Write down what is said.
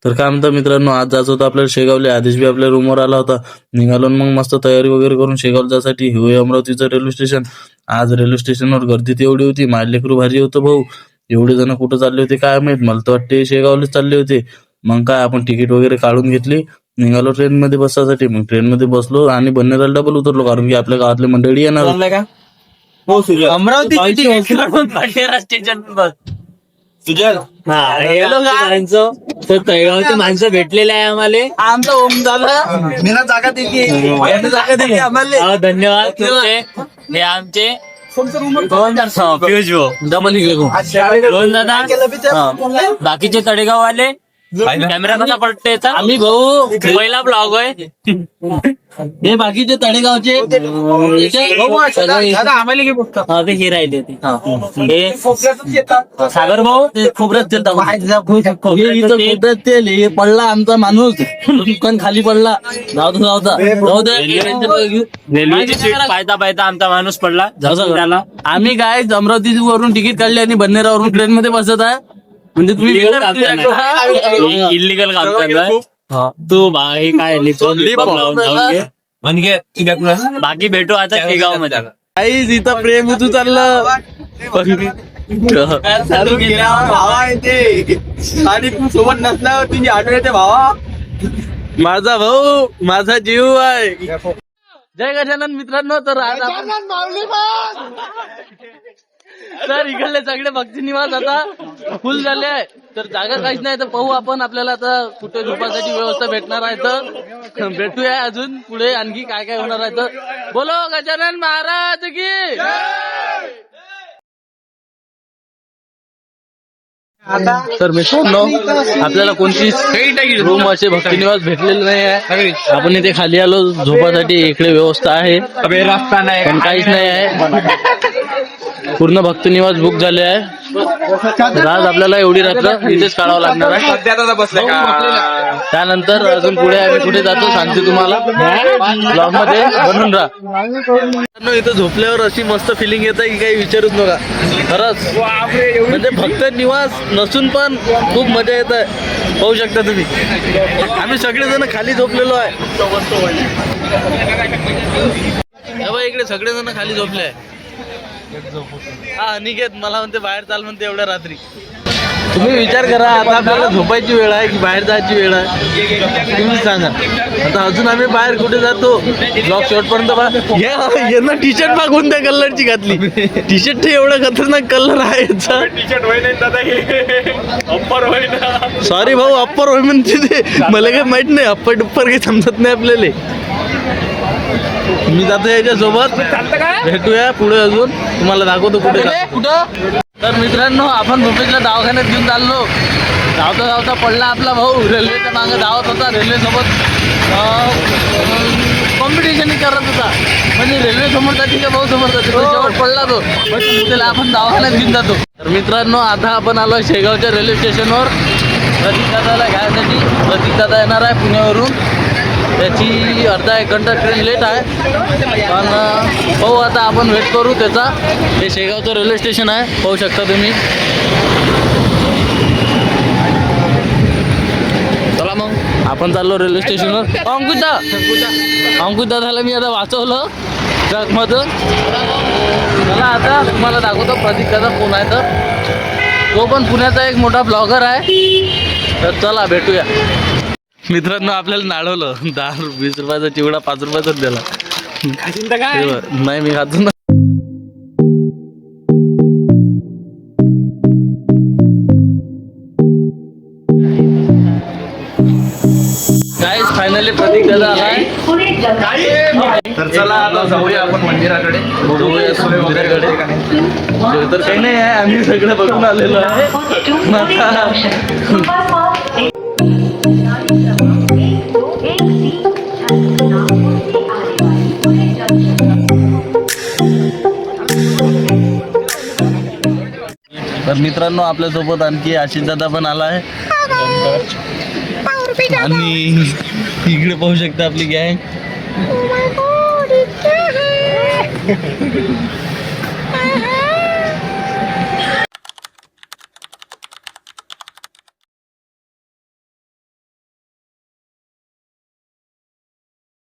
तर काय म्हणता मित्रांनो, आज जायचं होतं आपल्याला शेगावले. आदेश बी आपल्या रूमवर आला होता. निघालो मग मस्त तयारी वगैरे करून शेगावला जायसाठी. हे अमरावतीचं रेल्वे स्टेशन. आज रेल्वे स्टेशनवर गर्दी तर एवढी होती, माझे लेकरू भारी होतं भाऊ. एवढे जण कुठं चालले होते काय माहित, मला तर वाटते शेगावलेच चालले होते. मग काय आपण तिकीट वगैरे काढून घेतली, निघालो ट्रेन मध्ये बसायसाठी. मग ट्रेन मध्ये बसलो आणि बन्नेराला डबल उतरलो, कारण की आपल्या गावातले मंडळी येणार होते. अमरावती स्टेशन बस सुजल तर तळेगावचे माणसं भेटलेले आहे आम्हाला. आमचा ओम झाला मीना जागा दिली आम्हाला. धन्यवाद तुमचे. हे आमचे पियुष भाऊ डबल दोन दादा. बाकीचे तळेगाव वाले कॅमेरा कसा पडते आम्ही भाऊ पहिला ब्लॉग आहे. हे बाकीचे तळेगावचे ते हे राहिले ते. हे सागर भाऊ ते खोबऱ्यात तेल हे पडला आमचा माणूस, दुकान खाली पडला. जाऊ दे. रेल्वेची सीट पाहता पाहता आमचा माणूस पडला त्याला. आम्ही काय अमरावती वरून तिकीट काढले आणि बन्नेरावरून ट्रेन मध्ये बसत आहे. म्हणजे तुम्ही इलिगल काम करताय तू बाई. काय बाकी भेटू आता शेगाव मध्ये. काहीच इथं प्रेम तू चाललं भावा येते आणि तू सोबत नसल्यावर तुझी आठवण येते भावा. माझा भाऊ, माझा जीव आहे. जय गजानन मित्रांनो. तर आज आपण तर इकडले सगळे भक्ती निवास आता फुल झाले आहे. तर जागा काहीच नाही, तर पाहू आपण आपल्याला आता कुठे झोपासाठी व्यवस्था भेटणार आहे. तर भेटूया अजून पुढे आणखी काय काय होणार आहे. तर बोलो गजानन महाराज की. तर मित्रांनो, आपल्याला कोणतीच रूम असे भक्ती निवास भेटलेले नाही आहे. आपण इथे खाली आलो झोपासाठी. इकडे व्यवस्था आहे पण काहीच नाही आहे. पूर्ण भक्ती निवास बुक झाले आहे. तर आज आपल्याला एवढी रात्र इथेच काढावं लागणार आहे. त्यानंतर अजून पुढे आम्ही कुठे जातो सांगते तुम्हाला. ब्लॉग मध्ये बनून राहा. इथं झोपल्यावर अशी मस्त फिलिंग येत आहे की काही विचारूच नका. खरंच म्हणजे भक्त निवास नसून पण खूप मजा येत आहे. पाहू शकता तुम्ही, आम्ही सगळेजण खाली झोपलेलो आहे. इकडे सगळेजण खाली झोपले आहे. हा अनिकेत मला म्हणते बाहेर चाल म्हणते एवढ्या रात्री. तुम्ही विचार करा, आता आपल्याला झोपायची वेळ आहे की बाहेर जायची वेळ आहे, तुम्ही सांगा. आता अजून आम्ही बाहेर कुठे जातो ब्लॉक शेवटपर्यंत. यांना टी शर्ट मागून त्या कलरची घातली. टी शर्ट एवढा खतरनाक कलर आहे याचा. सॉरी भाऊ, अप्पर होय म्हणते ते. मला काही माहित नाही, अप्पर डुप्पर काही समजत नाही आपल्याला. मी जातो याच्यासोबत. भेटूया पुढे अजून, तुम्हाला दाखवतो कुठं. तर मित्रांनो, आपण भूपेशला दवाखान्यात घेऊन चाललो. धावता धावता पडला आपला भाऊ. रेल्वेच्या मागे धावत होता, रेल्वे सोबत कॉम्पिटिशन करत होता. म्हणजे रेल्वे समोर जाते का भाऊ समोर जाते, शेवट पडला तो. त्याला आपण दवाखान्यात घेऊन जातो. तर मित्रांनो, आता आपण आलो शेगावच्या रेल्वे स्टेशनवर प्रतीक दादाला घ्यायसाठी. प्रतीक दादा येणार आहे पुण्यावरून. त्याची अर्धा एक घंटा ट्रेन लेट आहे. पण पाहू आता आपण वेट करू त्याचा. हे शेगावचं रेल्वे स्टेशन आहे, पाहू शकता तुम्ही. चला मग आपण चाललो रेल्वे स्टेशनवर. अंकुश दादाला मी आता वाचवलं ट्रकमधून. चला आता तुम्हाला दाखवतो प्रतीक दादा कोण आहे. तर तो पण पुण्याचा एक मोठा ब्लॉगर आहे. तर चला भेटूया. मित्रांनो, आपल्याला नाळवलं. 10-20 रुपयाचा चिवडा 5 रुपयाचाच दिला. नाही मी खातो ना. गाईस फायनली प्रतीक दादा आलाय. तर चला आता जाऊया आपण मंदिराकडे. तर काही नाही आहे, आम्ही सगळं बघून आलेलो आहे. तर मित्रांनो, आपल्यासोबत आणखी आशिष दादा पण आला आहे. आणि इकडे पाहू शकता आपली गँग.